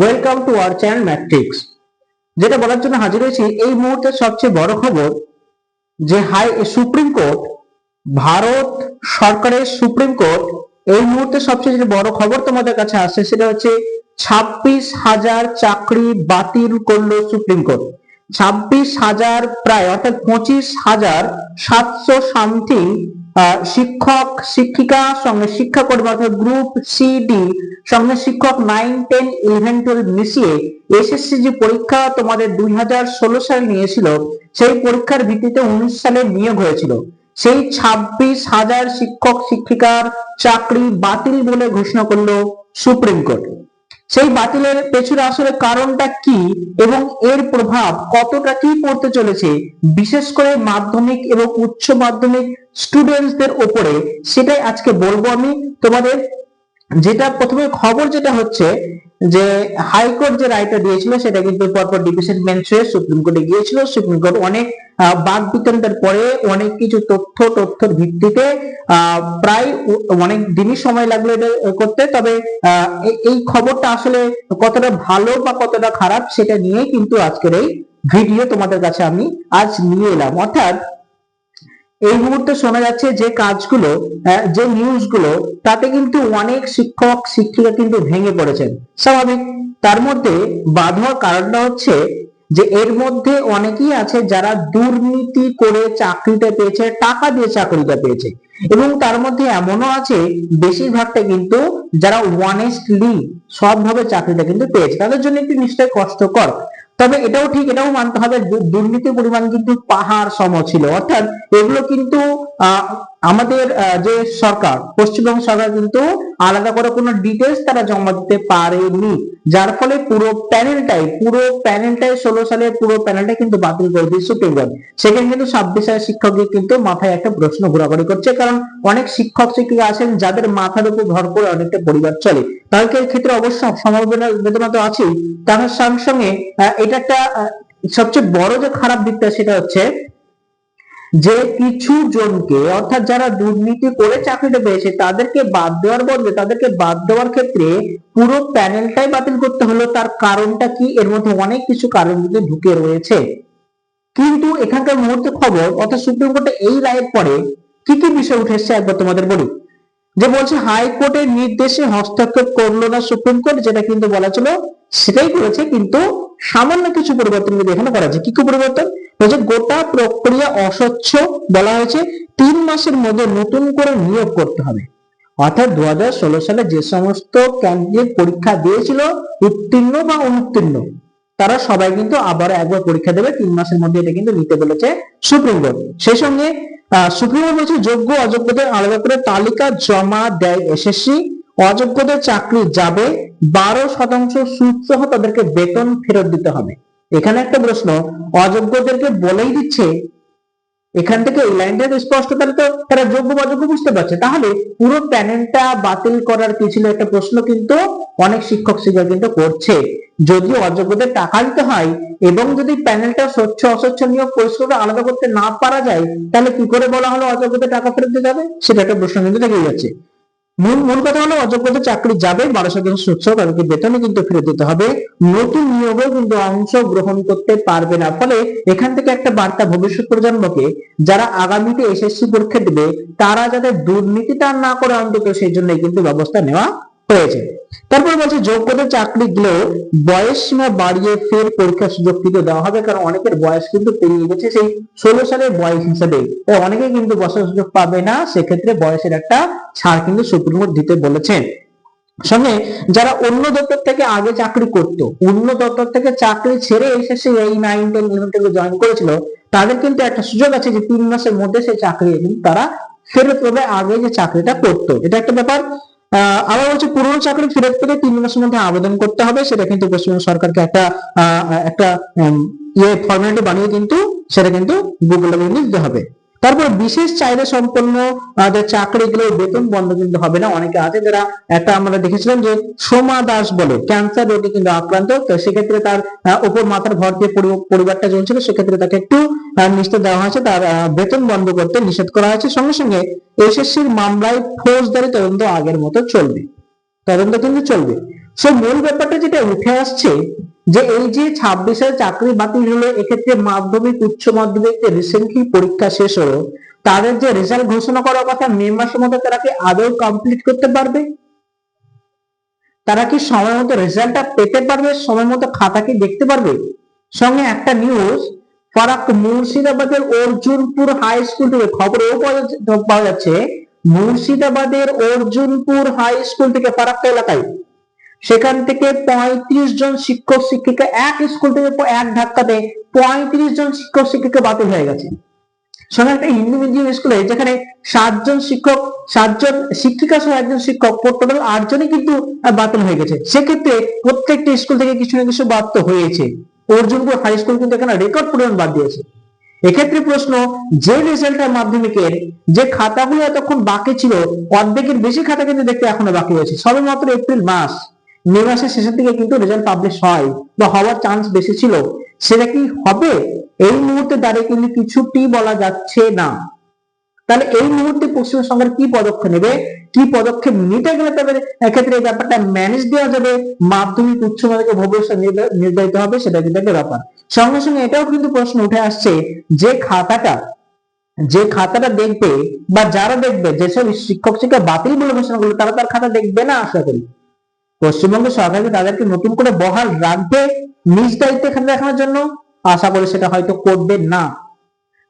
Welcome to our channel matrix. যেটা বলার জন্য হাজির হয়েছি এই মুহূর্তে সবচেয়ে বড় খবর যে সুপ্রিম কোর্ট, ভারত সরকারের সুপ্রিম কোর্ট এই মুহূর্তে সবচেয়ে যে বড় খবর তোমাদের কাছে আসছে সেটা হচ্ছে 26,000 চাকরি বাতিল করলো সুপ্রিম কোর্ট। 26,000 প্রায় অর্থাৎ 25,700 সামথিং শিক্ষক শিক্ষিকা সঙ্গে শিক্ষাকর্মী অর্থাৎ গ্রুপ সি ডি সঙ্গে শিক্ষক 9, 10, 11, 12 মিশিয়ে এসএসসি যে পরীক্ষা তোমাদের 2016 সালে নিয়েছিল সেই পরীক্ষার ভিত্তিতে 19 সালে নিয়োগ হয়েছিল। সেই 26,000 শিক্ষক শিক্ষিকার চাকরি বাতিল বলে ঘোষণা করলো সুপ্রিম কোর্ট। সেই বাতিলের পেছনে আসলে কারণটা কি এবং এর প্রভাব কতটা কি পড়তে চলেছে বিশেষ করে মাধ্যমিক এবং উচ্চ মাধ্যমিক স্টুডেন্টসদের উপরে, সেটাই আজকে বলবো আমি তোমাদের। যেটা প্রথমে খবর যেটা হচ্ছে যে হাইকোর্ট যে রায়টা দিয়েছিল সেটা কিন্তু পরপর ডিভিশন বেঞ্চ হয়ে সুপ্রিম কোর্টে গিয়েছিল। সুপ্রিম কোর্ট অনেক বাদ বিতণ্ডার পরে অনেক কিছু তথ্যের ভিত্তিতে প্রায় অনেক দিনই সময় লাগলো এটা করতে। তবে এই খবরটা আসলে কতটা ভালো বা কতটা খারাপ সেটা নিয়ে কিন্তু আজকের এই ভিডিও তোমাদের কাছে আমি আজ নিয়ে এলাম। অর্থাৎ এই মুহূর্তে শোনা যাচ্ছে যে কাজগুলো, যে নিউজগুলো, তাতে কিন্তু অনেক শিক্ষক শিক্ষিকা কিন্তু ভেঙে পড়েছেন, স্বাভাবিক। তার মধ্যে বাদ হওয়ার কারণটা হচ্ছে যে এর মধ্যে অনেকেই আছে যারা দুর্নীতি করে চাকরিটা পেয়েছে, টাকা দিয়ে চাকরিটা পেয়েছে, এবং তার মধ্যে এমনও আছে বেশিরভাগটা কিন্তু যারা অনেস্টলি সৎভাবে চাকরিটা কিন্তু পেয়েছে, তাদের জন্য একটু নিশ্চয়ই কষ্টকর। তবে এটাও ঠিক, এটাও মানতে হবে দুর্নীতির পরিমাণ কিন্তু পাহাড় সম ছিল। অর্থাৎ এগুলো কিন্তু আমাদের যে সরকার, পশ্চিমবঙ্গ সরকার কিন্তু আলাদা করে কোনো ডিটেলস তারা জমা দিতে পারেনি, যার ফলে পুরো প্যানেলটাই 16 সালের পুরো প্যানেলটা কিন্তু বাতিল করে দিয়েছে সুপ্রিম কোর্ট। সেখানে কিন্তু 26,000 শিক্ষকদের কিন্তু মাথায় একটা প্রশ্ন ঘোরাঘুরি করছে, কারণ অনেক শিক্ষক শিক্ষিকা আছেন যাদের মাথার উপর ভর করে অনেকটা পরিবার চলে, তাদের ক্ষেত্রে অবশ্য সমবেদনা তো আছেই। তার সঙ্গে সঙ্গে এটা একটা সবচেয়ে বড় যে খারাপ দিকটা সেটা হচ্ছে যে কিছু জনকে, অর্থাৎ যারা দুর্নীতি করে চাকরিটা পেয়েছে তাদেরকে বাদ দেওয়ার বদলে তাদেরকে বাদ দেওয়ার ক্ষেত্রে পুরো প্যানেলটাই বাতিল করতে হলো। তার কারণটা কি? এর মধ্যে অনেক কিছু কারণ কিন্তু ঢুকে রয়েছে। কিন্তু এখানকার মুহূর্তে খবর, অর্থাৎ সুপ্রিম কোর্টে এই রায়ের পরে কি কি বিষয় উঠে এসেছে একবার তোমাদের বলি। যে বলছে হাইকোর্টের নির্দেশে হস্তক্ষেপ করলো না সুপ্রিম কোর্ট, যেটা কিন্তু বলা ছিল সেটাই করেছে, কিন্তু সামান্য কিছু পরিবর্তন কিন্তু এখানে করা হয়েছে। কি কি পরিবর্তন? বলছে গোটা প্রক্রিয়া অস্বচ্ছ বলা হয়েছে, 3 মাসের মধ্যে নতুন করে নিয়োগ করতে হবে। অর্থাৎ 2016 সালে যে সমস্ত ক্যান্ডিডেট পরীক্ষা দিয়েছিল উত্তীর্ণ বা অনুত্তীর্ণ, তারা সবাই কিন্তু আবার একবার পরীক্ষা দেবে 3 মাসের মধ্যে, এটা কিন্তু নিতে বলেছে সুপ্রিম কোর্ট। সেই সঙ্গে সুপ্রিম কোর্ট বলছে যোগ্য অযোগ্যদের আলাদা করে তালিকা জমা দেয় এসএসসি, অযোগ্যদের চাকরি যাবে, 12% সুদ সহ তাদেরকে বেতন ফেরত দিতে হবে। এখানে একটা প্রশ্ন, অযোগ্যদেরকে বলেই দিচ্ছে এখান থেকে, এই লাইনটা স্পষ্ট, তাহলে তো তারা যোগ্য অযোগ্য বুঝতে পারছে। তাহলে পুরো প্যানেলটা বাতিল করার পিছনে একটা প্রশ্ন কিন্তু অনেক শিক্ষক শিক্ষিকা কিন্তু করছে। যদি অযোগ্যদের টাকা দিতে হয় এবং যদি প্যানেলটা স্বচ্ছ অস্বচ্ছ নিয়োগ পরিষ্কার আলাদা করতে না পারা যায়, তাহলে কি করে বলা হলো অযোগ্যদের টাকা ফেরত দিতে যাবে? সেটা একটা প্রশ্ন কিন্তু থেকে যাচ্ছে। মূল কথা হলো অযোগ্যদের চাকরি যাবে, 12% সুদ সহ তাদেরকে বেতনে কিন্তু ফেরত দিতে হবে, নতুন নিয়োগেও কিন্তু অংশগ্রহণ করতে পারবে না। ফলে এখান থেকে একটা বার্তা ভবিষ্যৎ প্রজন্মকে, যারা আগামীতে এসএসসি পরীক্ষা দেবে তারা যাতে দুর্নীতিটা না করে অন্তত সেই জন্য কিন্তু ব্যবস্থা নেওয়া হয়েছে। তারপর বলছে যোগ্যদের চাকরি দিলেও বয়স সীমা বাড়িয়ে ফের পরীক্ষার সুযোগ কিন্তু দেওয়া হবে, কারণ অনেকের বয়স কিন্তু পেরিয়ে গেছে সেই 16 সালের বয়স হিসেবে, অনেকে কিন্তু বসার সুযোগ পাবে না। সেক্ষেত্রে বয়সের একটা ছাড় কিন্তু সুপ্রিম কোর্ট দিতে বলেছেন। সঙ্গে যারা অন্য দপ্তর থেকে আগে চাকরি করত, অন্য দপ্তর থেকে চাকরি ছেড়ে এসে সেই এই 9, 10, 11 জয়েন করেছিল, তাদের কিন্তু একটা সুযোগ আছে যে 3 মাসের মধ্যে সেই চাকরি কিন্তু তারা ফেরত পাবে আগে যে চাকরিটা করতো, এটা একটা ব্যাপার। আবার হচ্ছে পুরনো চাকরি ফেরত পেলে 3 মাসের মধ্যে আবেদন করতে হবে, সেটা কিন্তু পশ্চিমবঙ্গ সরকারকে একটা ফর্মালিটি বানিয়ে কিন্তু সেটা কিন্তু গুগলে দিতে হবে। তারপর বিশেষ চাহিদা সম্পন্ন চাকরিগুলো বেতন বন্ধ কিন্তু হবে না। অনেকে আছে যারা, একটা আমরা দেখেছিলাম যে সোমা দাস বলে ক্যান্সার রোগে কিন্তু আক্রান্ত, তো সেক্ষেত্রে তার উপর মাথার ভর দিয়ে পরিবারটা চলছিল, সেক্ষেত্রে তাকে একটু নিশ্চিত দেওয়া হয়েছে, তার বেতন বন্ধ করতে নিষেধ করা হয়েছে। সঙ্গে সঙ্গে এসএসসির মামলায় ফৌজদারি তদন্ত আগের মতো চলবে, তদন্ত কিন্তু চলবে। সো মূল ব্যাপারটা যেটা উঠে আসছে যে এই যে 26 চাকরি বাতিল হলো, এক্ষেত্রে মাধ্যমিক উচ্চ মাধ্যমিক রিসেন্টলি পরীক্ষা শেষ হলো, তাদের যে রেজাল্ট ঘোষণা করার কথা মে মাসের মধ্যে, তারা কি আদৌ কমপ্লিট করতে পারবে? তারা কি সময় মতো রেজাল্টটা পেতে পারবে? সময় মতো খাতা কি দেখতে পারবে? সঙ্গে একটা নিউজ, ফারাক মুর্শিদাবাদের অর্জুনপুর হাই স্কুল থেকে খবরেও পাওয়া যাচ্ছে, মুর্শিদাবাদের অর্জুনপুর হাই স্কুল থেকে ফারাক্কা এলাকায়, সেখান থেকে 35 জন শিক্ষক শিক্ষিকা এক স্কুল থেকে এক ধাক্কাতে 35 জন শিক্ষক শিক্ষিকা বাতিল হয়ে গেছে। সঙ্গে একটা হিন্দি মিডিয়াম স্কুলে যেখানে 7 জন শিক্ষক, 7 জন শিক্ষিকা সহ একজন শিক্ষক, টোটাল 8 জনই কিন্তু বাতিল হয়ে গেছে। সেক্ষেত্রে প্রত্যেকটা স্কুল থেকে কিছু না কিছু বাদ তো হয়েছে। অর্জুনপুর হাই স্কুল কিন্তু এখানে রেকর্ড পরিমাণ বাদ দিয়েছে। এক্ষেত্রে প্রশ্ন, যে রেজাল্টের মাধ্যমিকের যে খাতাগুলো এতক্ষণ বাকি ছিল, অর্ধেকের বেশি খাতা কিন্তু দেখতে এখনো বাকি রয়েছে। সবে মাত্র এপ্রিল মাস, মে মাসের শেষের দিকে কিন্তু রেজাল্ট পাবলিশ হয় বা হওয়ার চান্স বেশি ছিল। সেটা কি হবে এই মুহূর্তে দাঁড়িয়ে কিন্তু কিছুটি বলা যাচ্ছে না। তাহলে এই মুহূর্তে পশ্চিমবঙ্গ সরকার কি পদক্ষেপ নেবে, কি পদক্ষেপ নিতে গেলে তবে এক্ষেত্রে এই ব্যাপারটা ম্যানেজ দেওয়া যাবে, মাধ্যমিক উচ্চ মাধ্যমিক ভবিষ্যৎ নির্ধারিত হবে, সেটা কিন্তু একটা ব্যাপার। সঙ্গে সঙ্গে এটাও কিন্তু প্রশ্ন উঠে আসছে যে খাতাটা দেখবে বা যারা দেখবে, যেসব শিক্ষক শিক্ষা বাতিল বলে ঘোষণা করলো, তারা তার খাতা দেখবে না আশা করি। পশ্চিমবঙ্গ সরকার তাদেরকে নতুন করে বহাল রাখবে নিজ দায়িত্বে খাতা দেখানোর জন্য? আশা করি সেটা হয়তো করবে না।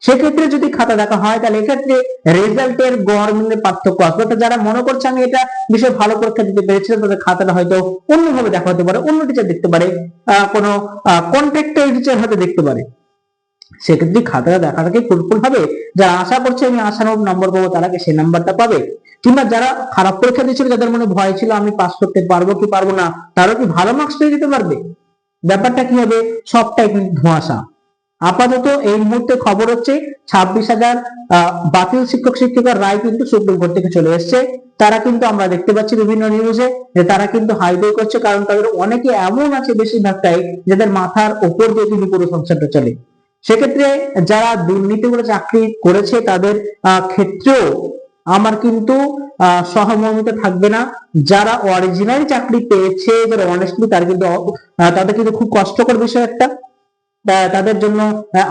সেক্ষেত্রে যদি খাতা দেখা হয়, তাহলে এক্ষেত্রে রেজাল্টের গড়মিলের পার্থক্য আসবে। অর্থাৎ যারা মনে করছে আমি এটা বিষয় ভালো পরীক্ষা দিতে পেরেছিলাম, তাদের খাতাটা হয়তো অন্যভাবে দেখা হতে পারে, অন্য টিচার দেখতে পারে, কোনো কন্ট্রাক্টর টিচার হয়তো দেখতে পারে। সেক্ষেত্রে খাতাটা দেখাটাকে ফুলফুল হবে। যারা আশা করছে আমি আশানুরূপ নম্বর পাবো, তারা কি সেই নাম্বারটা পাবে? কিংবা যারা খারাপ পরীক্ষা দিচ্ছিল, যাদের মনে ভয় ছিল আমি পাস করতে পারবো কি পারবো না, তারা কি ভালো মার্কস পেয়ে যেতে পারবে? ব্যাপারটা কি হবে? সবটাই কিন্তু ধোঁয়াশা। আপাতত এই মুহূর্তে খবর হচ্ছে 26,000 বাতিল শিক্ষক শিক্ষিকার রায় কিন্তু সুপ্রিম কোর্ট থেকে চলে এসেছে। তারা কিন্তু আমরা দেখতে পাচ্ছি বিভিন্ন নিউজে যে তারা কিন্তু হাইডে করছে, কারণ তাদের অনেকে এমন আছে বেশিরভাগটাই যাদের মাথার উপর দিয়ে কিন্তু পুরো সংসারটা চলে। সেক্ষেত্রে যারা দুর্নীতি করে চাকরি করেছে তাদের ক্ষেত্রেও আমার কিন্তু সহমর্মিতা থাকবে না। যারা অরিজিনাল চাকরি পেয়েছে, যারা অনেস্টলি, তার কিন্তু তাদের কিন্তু খুব কষ্টকর বিষয় একটা। তাদের জন্য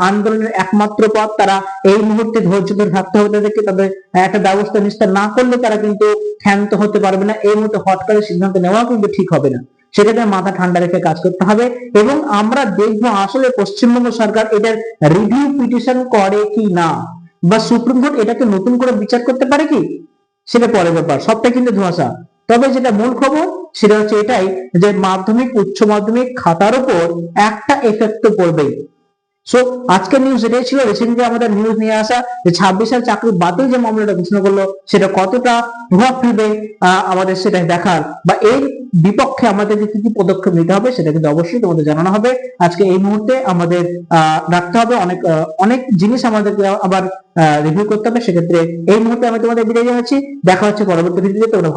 আন্দোলনের একমাত্র পথ, তারা এই মুহূর্তে ধৈর্য ধরে থাকতে হবে তাদেরকে। তাদের একটা ব্যবস্থা নিষ্ঠা না করলে তারা কিন্তু ক্ষান্ত হতে পারবে না। এই মুহূর্তে হট করে সিদ্ধান্ত নেওয়া কিন্তু ঠিক হবে না। সেক্ষেত্রে মাথা ঠান্ডা রেখে কাজ করতে হবে, এবং আমরা দেখবো আসলে পশ্চিমবঙ্গ সরকার এটার রিভিউ পিটিশন করে কি না, বা সুপ্রিম কোর্ট এটাকে নতুন করে বিচার করতে পারে কি, সেটা পরের ব্যাপার। সবটা কিন্তু ধোঁয়াশা। তবে যেটা মূল খবর সেটা হচ্ছে এটাই যে মাধ্যমিক উচ্চ মাধ্যমিক খাতার উপর একটা এফেক্ট তো পড়বেই। সো আজকের নিউজ এটাই ছিল। রিসেন্টলি আমাদের নিউজ নিয়ে আসা যে 26 চাকরি বাতিল যে মামলাটা ঘোষণা করলো, সেটা কতটা প্রভাব ফেলবে আমাদের সেটাই দেখার, বা এর বিপক্ষে আমাদের কি কি পদক্ষেপ নিতে হবে সেটা কিন্তু অবশ্যই তোমাদের জানানো হবে। আজকে এই মুহূর্তে আমাদের রাখতে হবে, অনেক জিনিস আমাদেরকে আবার রিভিউ করতে হবে। সেক্ষেত্রে এই মুহূর্তে আমি তোমাদের বিদায় জানাচ্ছি। দেখা হচ্ছে পরবর্তী ভিডিওতে। তোমরা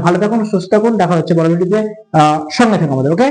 ভালো থাকুন, সুস্থ থাকুন। দেখা হচ্ছে পরবর্তী ভিডিওতে। সঙ্গে থাকুন আমাদের। ওকে।